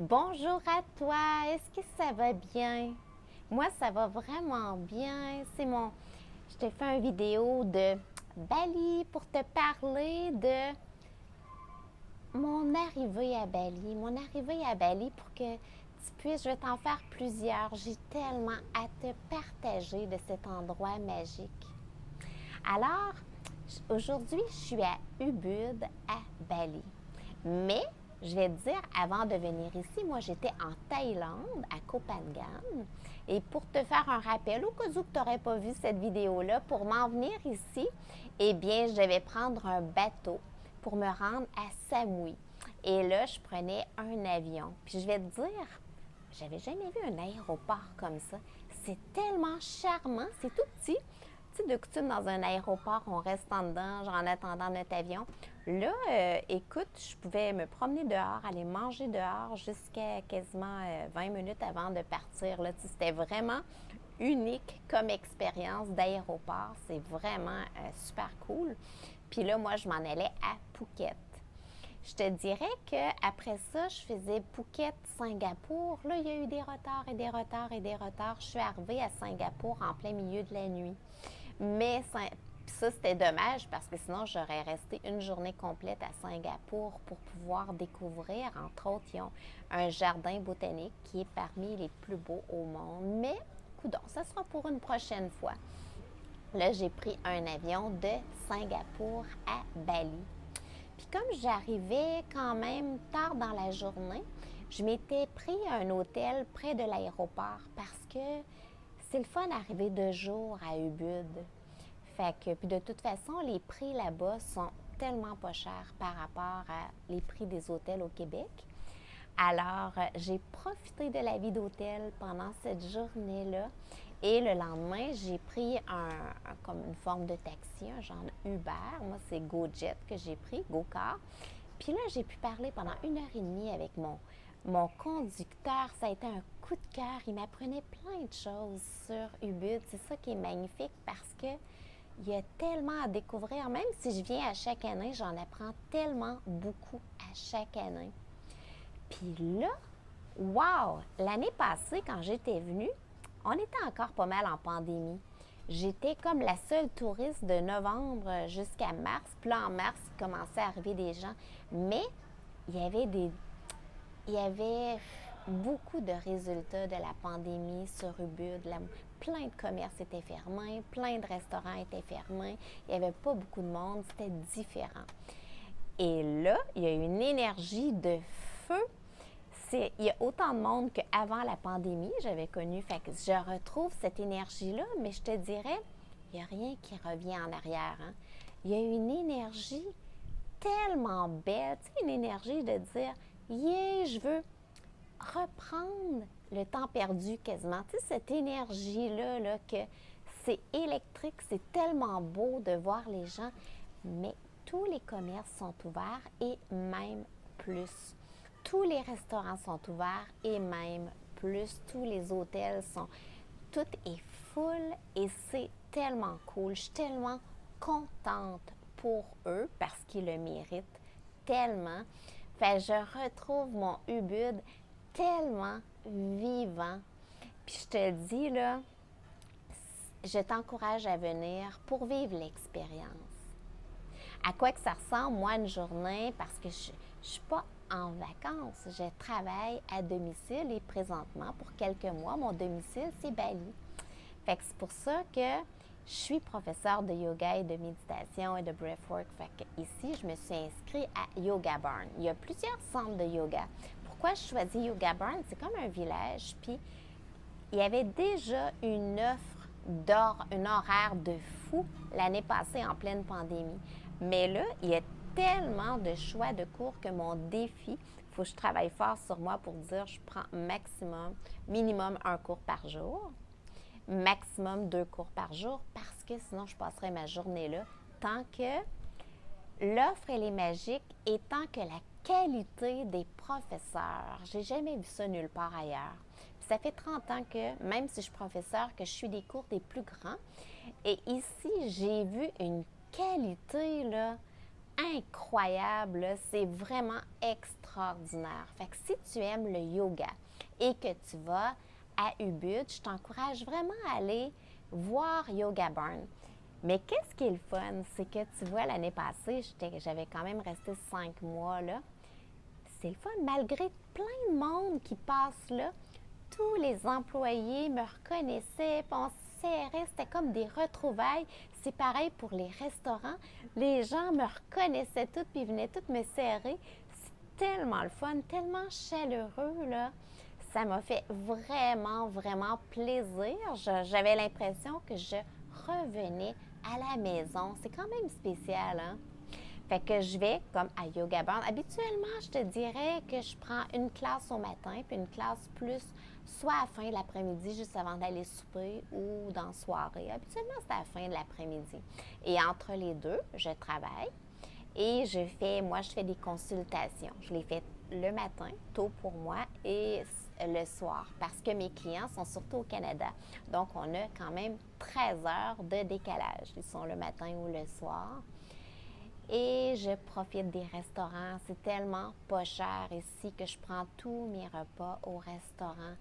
Bonjour à toi, est-ce que ça va bien? Moi, ça va vraiment bien. Je t'ai fait une vidéo de Bali pour te parler de mon arrivée à Bali. Mon arrivée à Bali pour que tu puisses, je vais t'en faire plusieurs. J'ai tellement à te partager de cet endroit magique. Alors, aujourd'hui, je suis à Ubud, à Bali. Mais, je vais te dire, avant de venir ici, moi, j'étais en Thaïlande, à Koh Phangan. Et pour te faire un rappel, au cas où tu n'aurais pas vu cette vidéo-là, pour m'en venir ici, eh bien, je devais prendre un bateau pour me rendre à Samui. Et là, je prenais un avion. Puis je vais te dire, j'avais jamais vu un aéroport comme ça. C'est tellement charmant, c'est tout petit. Tu sais, de coutume, dans un aéroport, on reste en dedans, genre en attendant notre avion. Là, écoute, je pouvais me promener dehors, aller manger dehors jusqu'à quasiment 20 minutes avant de partir. Là, tu sais, c'était vraiment unique comme expérience d'aéroport. C'est vraiment super cool. Puis là, moi, je m'en allais à Phuket. Je te dirais qu'après ça, je faisais Phuket-Singapour. Là, il y a eu des retards et des retards et des retards. Je suis arrivée à Singapour en plein milieu de la nuit. Mais ça, c'était dommage parce que sinon, j'aurais resté une journée complète à Singapour pour pouvoir découvrir, entre autres, ils ont un jardin botanique qui est parmi les plus beaux au monde. Mais, coudonc, ça sera pour une prochaine fois. Là, j'ai pris un avion de Singapour à Bali. Puis comme j'arrivais quand même tard dans la journée, je m'étais pris un hôtel près de l'aéroport parce que c'est le fun d'arriver de jour à Ubud. Fait que, puis de toute façon, les prix là-bas sont tellement pas chers par rapport à les prix des hôtels au Québec. Alors, j'ai profité de la vie d'hôtel pendant cette journée-là. Et le lendemain, j'ai pris comme une forme de taxi, un genre Uber. Moi, c'est GoJet que j'ai pris, GoCar. Puis là, j'ai pu parler pendant 1 heure et demie avec mon conducteur. Ça a été un coup de cœur. Il m'apprenait plein de choses sur Ubud. C'est ça qui est magnifique parce que il y a tellement à découvrir. Même si je viens à chaque année, j'en apprends tellement beaucoup à chaque année. Puis là, wow! L'année passée, quand j'étais venue, on était encore pas mal en pandémie. J'étais comme la seule touriste de novembre jusqu'à mars. Puis là, en mars, il commençait à arriver des gens. Mais il y avait il y avait beaucoup de résultats de la pandémie sur Ubud. Plein de commerces étaient fermés, plein de restaurants étaient fermés. Il n'y avait pas beaucoup de monde, c'était différent. Et là, il y a une énergie de feu. Il y a autant de monde qu'avant la pandémie, j'avais connu. Fait que je retrouve cette énergie-là, mais je te dirais, il n'y a rien qui revient en arrière. Hein. Il y a une énergie tellement belle, tu sais, une énergie de dire, yeah, je veux reprendre le temps perdu quasiment. Tu sais, cette énergie-là, là, que c'est électrique, c'est tellement beau de voir les gens, mais tous les commerces sont ouverts et même plus. Tous les restaurants sont ouverts et même plus. Tous les hôtels sont... Tout est full et c'est tellement cool. Je suis tellement contente pour eux parce qu'ils le méritent tellement. Fait je retrouve mon Ubud tellement vivant. Puis je te dis, là, je t'encourage à venir pour vivre l'expérience. À quoi que ça ressemble, moi, une journée, parce que je ne suis pas en vacances. Je travaille à domicile et présentement, pour quelques mois, mon domicile, c'est Bali. Fait que c'est pour ça que je suis professeure de yoga et de méditation et de breathwork. Fait que ici, je me suis inscrite à Yoga Barn. Il y a plusieurs centres de yoga. Pourquoi je choisis Yoga Barn? C'est comme un village, puis il y avait déjà une offre un horaire de fou l'année passée en pleine pandémie. Mais là, il y a tellement de choix de cours que mon défi, il faut que je travaille fort sur moi pour dire je prends minimum un cours par jour, maximum 2 cours par jour, parce que sinon je passerai ma journée là tant que l'offre, elle est magique et tant que la qualité des professeurs, j'ai jamais vu ça nulle part ailleurs. Puis ça fait 30 ans que, même si je suis professeure, que je suis des cours des plus grands. Et ici, j'ai vu une qualité, là, incroyable, là. C'est vraiment extraordinaire. Fait que si tu aimes le yoga et que tu vas à Ubud, je t'encourage vraiment à aller voir Yoga Barn. Mais qu'est-ce qui est le fun, c'est que tu vois, l'année passée, j'avais quand même resté 5 mois là. C'est le fun, malgré plein de monde qui passe là, tous les employés me reconnaissaient, puis on se serrait, c'était comme des retrouvailles. C'est pareil pour les restaurants. Les gens me reconnaissaient toutes, puis ils venaient toutes me serrer. C'est tellement le fun, tellement chaleureux, là. Ça m'a fait vraiment, vraiment plaisir. J'avais l'impression que je revenais à la maison. C'est quand même spécial, hein? Fait que je vais comme à Yoga Barn. Habituellement, je te dirais que je prends une classe au matin, puis une classe plus soit à la fin de l'après-midi, juste avant d'aller souper, ou dans la soirée. Habituellement, c'est à la fin de l'après-midi. Et entre les deux, je travaille et je fais des consultations. Je les fais le matin, tôt pour moi, et le soir, parce que mes clients sont surtout au Canada. Donc, on a quand même 13 heures de décalage. Ils sont le matin ou le soir. Et je profite des restaurants. C'est tellement pas cher ici que je prends tous mes repas au restaurant.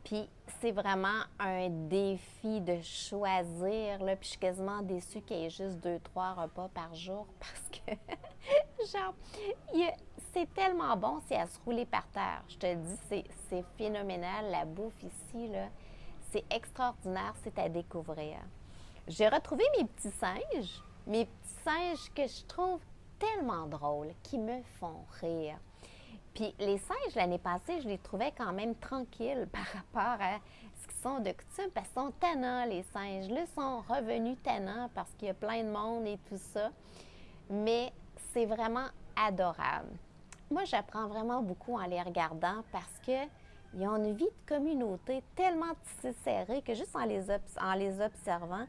Puis c'est vraiment un défi de choisir, là. Puis je suis quasiment déçue qu'il y ait juste 2-3 repas par jour parce que, genre, c'est tellement bon, c'est à se rouler par terre. Je te dis, c'est phénoménal. La bouffe ici, là, c'est extraordinaire, c'est à découvrir. J'ai retrouvé mes petits singes que je trouve tellement drôles, qui me font rire. Puis les singes, l'année passée, je les trouvais quand même tranquilles par rapport à ce qu'ils sont de coutume, parce qu'ils sont tannants, les singes. Là, ils sont revenus tannants parce qu'il y a plein de monde et tout ça. Mais c'est vraiment adorable. Moi, j'apprends vraiment beaucoup en les regardant parce qu'ils ont une vie de communauté tellement tissée serrée que juste en les observant,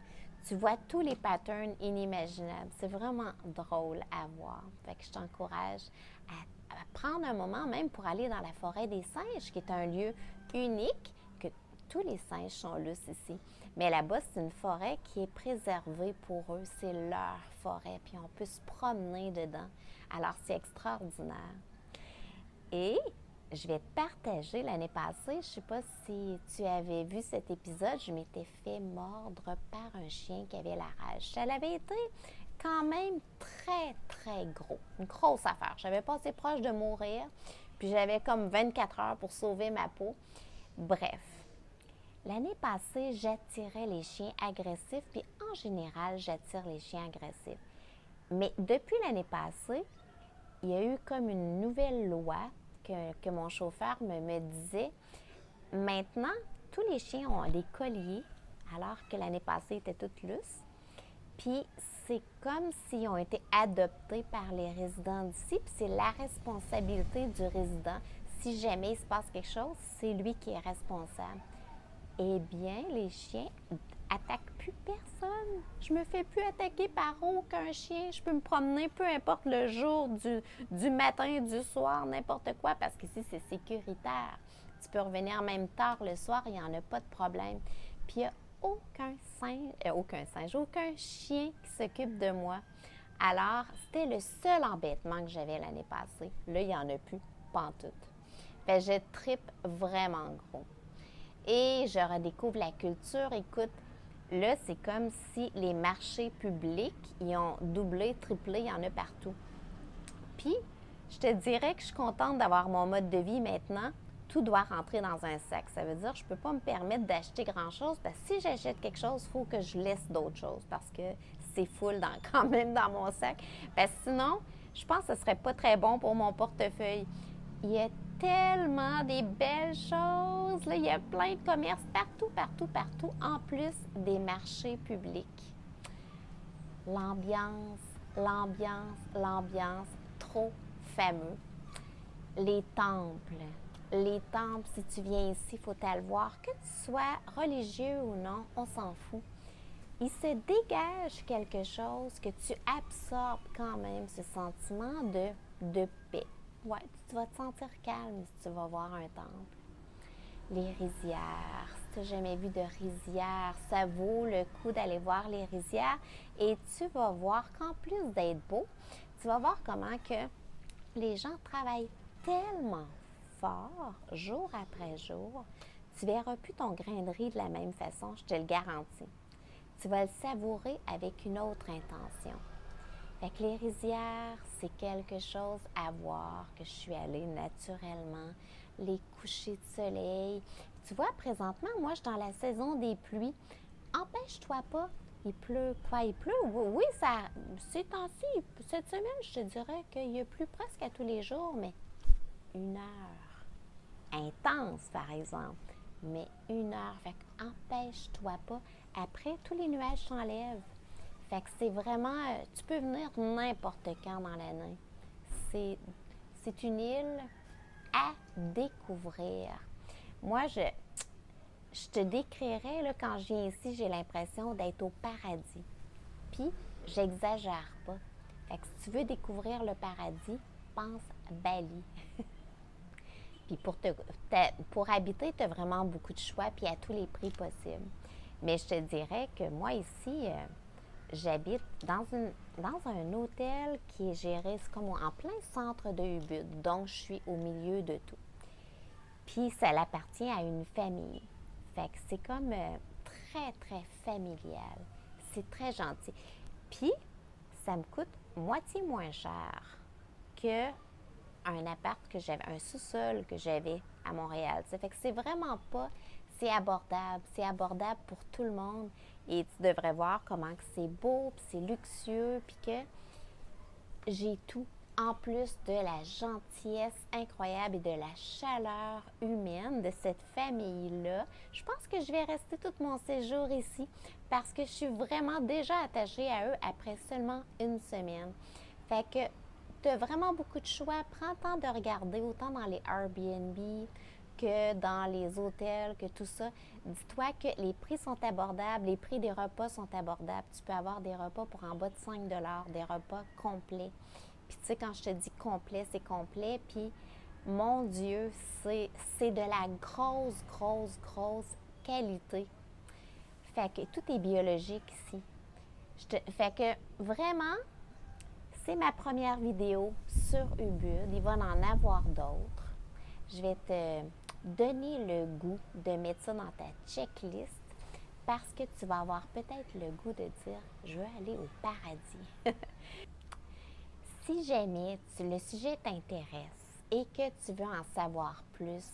tu vois tous les patterns inimaginables. C'est vraiment drôle à voir. Fait que je t'encourage à prendre un moment même pour aller dans la forêt des singes, qui est un lieu unique, que tous les singes sont là ici. Mais là-bas, c'est une forêt qui est préservée pour eux. C'est leur forêt, puis on peut se promener dedans. Alors, c'est extraordinaire. Et je vais te partager l'année passée, je ne sais pas si tu avais vu cet épisode, je m'étais fait mordre par un chien qui avait la rage. Ça avait été quand même très, très gros. Une grosse affaire. J'avais passé proche de mourir, puis j'avais comme 24 heures pour sauver ma peau. Bref, l'année passée, j'attirais les chiens agressifs, puis en général, j'attire les chiens agressifs. Mais depuis l'année passée, il y a eu comme une nouvelle loi que mon chauffeur me disait. Maintenant, tous les chiens ont des colliers, alors que l'année passée, ils étaient toutes lousses. Puis c'est comme s'ils ont été adoptés par les résidents d'ici, puis c'est la responsabilité du résident. Si jamais il se passe quelque chose, c'est lui qui est responsable. Eh bien, les chiens attaquent plus personne. Je me fais plus attaquer par aucun chien. Je peux me promener, peu importe le jour, du matin, du soir, n'importe quoi, parce qu'ici, c'est sécuritaire. Tu peux revenir même tard le soir, il n'y en a pas de problème. Puis il n'y a aucun chien qui s'occupe de moi. Alors, c'était le seul embêtement que j'avais l'année passée. Là, il n'y en a plus, pantoute. Fait que je trippe vraiment gros. Et je redécouvre la culture. Écoute, là, c'est comme si les marchés publics, ils ont doublé, triplé, il y en a partout. Puis, je te dirais que je suis contente d'avoir mon mode de vie maintenant. Tout doit rentrer dans un sac. Ça veut dire que je ne peux pas me permettre d'acheter grand-chose, parce que si j'achète quelque chose, il faut que je laisse d'autres choses, parce que c'est full quand même dans mon sac. Parce que sinon, je pense que ce ne serait pas très bon pour mon portefeuille. Il y a tellement des belles choses. Là, il y a plein de commerces partout, partout, partout, en plus des marchés publics. L'ambiance, l'ambiance, l'ambiance, trop fameux. Les temples. Les temples, si tu viens ici, il faut aller voir. Que tu sois religieux ou non, on s'en fout. Il se dégage quelque chose que tu absorbes quand même, ce sentiment de paix. Ouais, tu vas te sentir calme si tu vas voir un temple. Les rizières. Si tu n'as jamais vu de rizières, ça vaut le coup d'aller voir les rizières. Et tu vas voir qu'en plus d'être beau, tu vas voir comment que les gens travaillent tellement fort, jour après jour, tu ne verras plus ton grain de riz de la même façon, je te le garantis. Tu vas le savourer avec une autre intention. Fait que les rizières, c'est quelque chose à voir, que je suis allée naturellement, les couchers de soleil. Tu vois, présentement, moi, je suis dans la saison des pluies. Empêche-toi pas, il pleut. Quoi, il pleut? Oui, ça, ces temps-ci, cette semaine, je te dirais qu'il y a plu presque à tous les jours, mais 1 heure. Intense, par exemple, mais 1 heure. Fait qu'empêche-toi pas. Après, tous les nuages s'enlèvent. Fait que c'est vraiment, tu peux venir n'importe quand dans l'année. C'est une île à découvrir. Moi, je te décrirais, là, quand je viens ici, j'ai l'impression d'être au paradis. Puis, j'exagère pas. Fait que si tu veux découvrir le paradis, pense Bali. Puis pour habiter, tu as vraiment beaucoup de choix, puis à tous les prix possibles. Mais je te dirais que moi, ici, j'habite dans un hôtel qui est géré, c'est comme en plein centre de Ubud. Donc, je suis au milieu de tout. Puis, ça appartient à une famille. Fait que c'est comme très, très familial. C'est très gentil. Puis, ça me coûte moitié moins cher que un appart que j'avais, un sous-sol que j'avais à Montréal. Ça fait que c'est vraiment pas, c'est abordable pour tout le monde et tu devrais voir comment que c'est beau, puis c'est luxueux, puis que j'ai tout en plus de la gentillesse incroyable et de la chaleur humaine de cette famille-là. Je pense que je vais rester tout mon séjour ici parce que je suis vraiment déjà attachée à eux après seulement 1 semaine. Fait que tu as vraiment beaucoup de choix. Prends le temps de regarder autant dans les Airbnb que dans les hôtels, que tout ça. Dis-toi que les prix sont abordables, les prix des repas sont abordables. Tu peux avoir des repas pour en bas de 5 des repas complets. Puis tu sais, quand je te dis complet, c'est complet. Puis, mon Dieu, c'est de la grosse qualité. Fait que tout est biologique ici. Fait que vraiment, c'est ma première vidéo sur Ubud. Il va en avoir d'autres. Je vais te donner le goût de mettre ça dans ta checklist parce que tu vas avoir peut-être le goût de dire « Je veux aller au paradis ». Si jamais le sujet t'intéresse et que tu veux en savoir plus,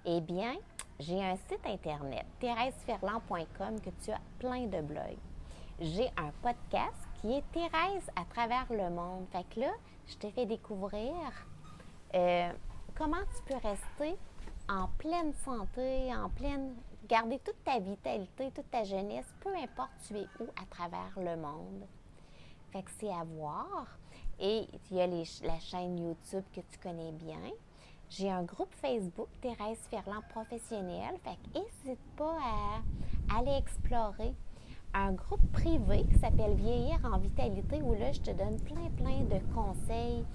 eh bien, j'ai un site internet, thérèseferland.com, que tu as plein de blogs. J'ai un podcast qui est Thérèse à travers le monde. Fait que là, je te fais découvrir comment tu peux rester en pleine santé, garder toute ta vitalité, toute ta jeunesse, peu importe tu es où à travers le monde. Fait que c'est à voir. Et il y a la chaîne YouTube que tu connais bien. J'ai un groupe Facebook, Thérèse Ferland Professionnelle. Fait que n'hésite pas à aller explorer. Un groupe privé qui s'appelle Vieillir en vitalité, où là, je te donne plein de conseils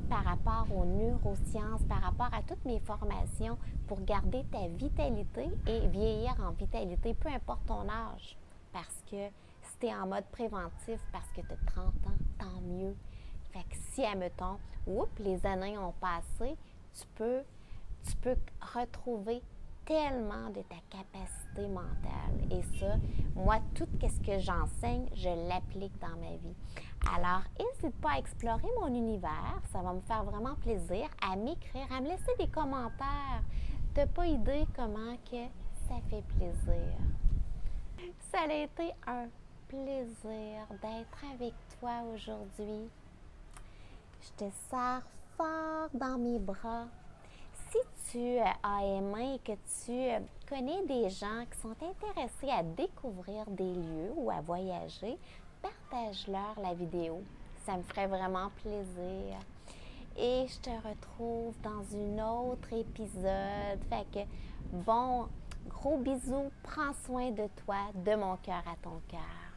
par rapport aux neurosciences, par rapport à toutes mes formations pour garder ta vitalité et vieillir en vitalité, peu importe ton âge. Parce que si tu es en mode préventif, parce que tu as 30 ans, tant mieux. Fait que si, admettons, les années ont passé, tu peux retrouver tellement de ta capacité mentale. Et ça, moi, tout ce que j'enseigne, je l'applique dans ma vie. Alors, n'hésite pas à explorer mon univers. Ça va me faire vraiment plaisir à m'écrire, à me laisser des commentaires. Tu n'as pas idée comment que ça fait plaisir. Ça a été un plaisir d'être avec toi aujourd'hui. Je te serre fort dans mes bras. Si tu as aimé et que tu connais des gens qui sont intéressés à découvrir des lieux ou à voyager, partage-leur la vidéo. Ça me ferait vraiment plaisir. Et je te retrouve dans un autre épisode. Fait que, bon, gros bisous, prends soin de toi, de mon cœur à ton cœur.